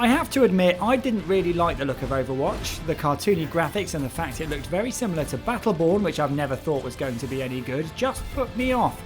I have to admit, I didn't really like the look of Overwatch. The cartoony graphics and the fact it looked very similar to Battleborn, which I've never thought was going to be any good, just put me off.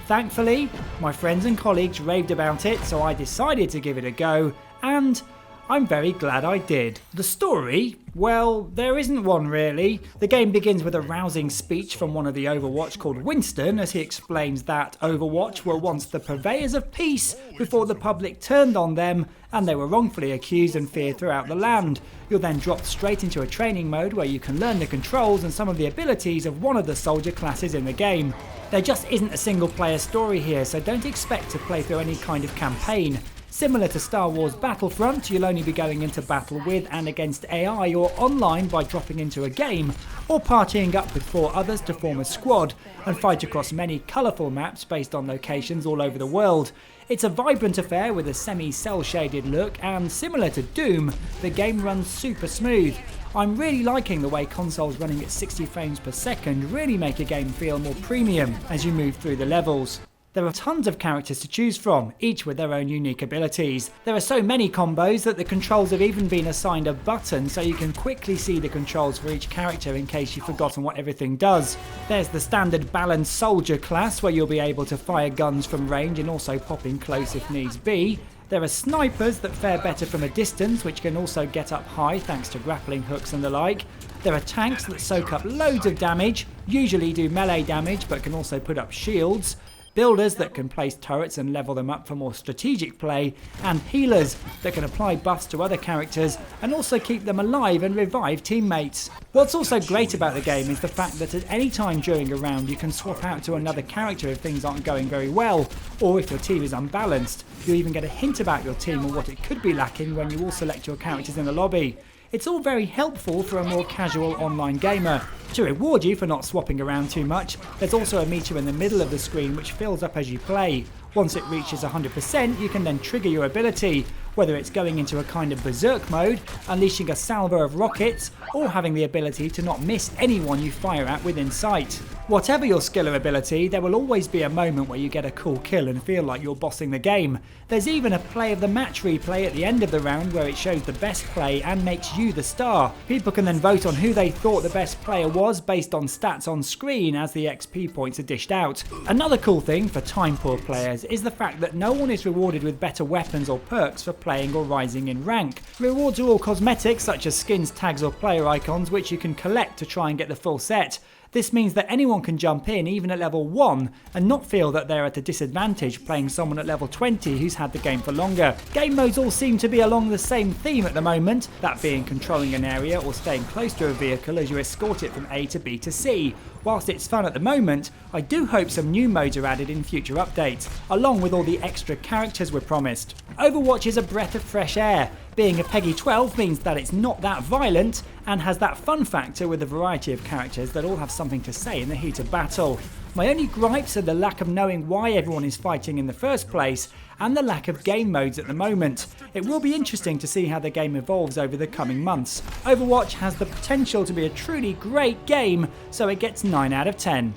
Thankfully, my friends and colleagues raved about it, so I decided to give it a go, and I'm very glad I did. The story? Well, there isn't one really. The game begins with a rousing speech from one of the Overwatch called Winston, as he explains that Overwatch were once the purveyors of peace before the public turned on them and they were wrongfully accused and feared throughout the land. You're then dropped straight into a training mode where you can learn the controls and some of the abilities of one of the soldier classes in the game. There just isn't a single player story here, so don't expect to play through any kind of campaign. Similar to Star Wars Battlefront, you'll only be going into battle with and against AI or online by dropping into a game, or partying up with 4 others to form a squad and fight across many colourful maps based on locations all over the world. It's a vibrant affair with a semi-cel shaded look, and similar to Doom, the game runs super smooth. I'm really liking the way consoles running at 60 frames per second really make a game feel more premium as you move through the levels. There are tons of characters to choose from, each with their own unique abilities. There are so many combos that the controls have even been assigned a button so you can quickly see the controls for each character in case you've forgotten what everything does. There's the standard balanced soldier class where you'll be able to fire guns from range and also pop in close if needs be. There are snipers that fare better from a distance, which can also get up high thanks to grappling hooks and the like. There are tanks that soak up loads of damage, usually do melee damage but can also put up shields. Builders that can place turrets and level them up for more strategic play, and healers that can apply buffs to other characters and also keep them alive and revive teammates. What's also great about the game is the fact that at any time during a round you can swap out to another character if things aren't going very well, or if your team is unbalanced. You even get a hint about your team or what it could be lacking when you all select your characters in the lobby. It's all very helpful for a more casual online gamer. To reward you for not swapping around too much, there's also a meter in the middle of the screen which fills up as you play. Once it reaches 100%, you can then trigger your ability, whether it's going into a kind of berserk mode, unleashing a salvo of rockets, or having the ability to not miss anyone you fire at within sight. Whatever your skill or ability, there will always be a moment where you get a cool kill and feel like you're bossing the game. There's even a play of the match replay at the end of the round where it shows the best play and makes you the star. People can then vote on who they thought the best player was based on stats on screen as the XP points are dished out. Another cool thing for time poor players is the fact that no one is rewarded with better weapons or perks for playing or rising in rank. Rewards are all cosmetics such as skins, tags or player icons which you can collect to try and get the full set. This means that anyone can jump in even at level 1 and not feel that they're at a disadvantage playing someone at level 20 who's had the game for longer. Game modes all seem to be along the same theme at the moment, that being controlling an area or staying close to a vehicle as you escort it from A to B to C. Whilst it's fun at the moment, I do hope some new modes are added in future updates, along with all the extra characters we're promised. Overwatch is a breath of fresh air. Being a PEGI 12 means that it's not that violent and has that fun factor with a variety of characters that all have something to say in the heat of battle. My only gripes are the lack of knowing why everyone is fighting in the first place and the lack of game modes at the moment. It will be interesting to see how the game evolves over the coming months. Overwatch has the potential to be a truly great game, so it gets 9 out of 10.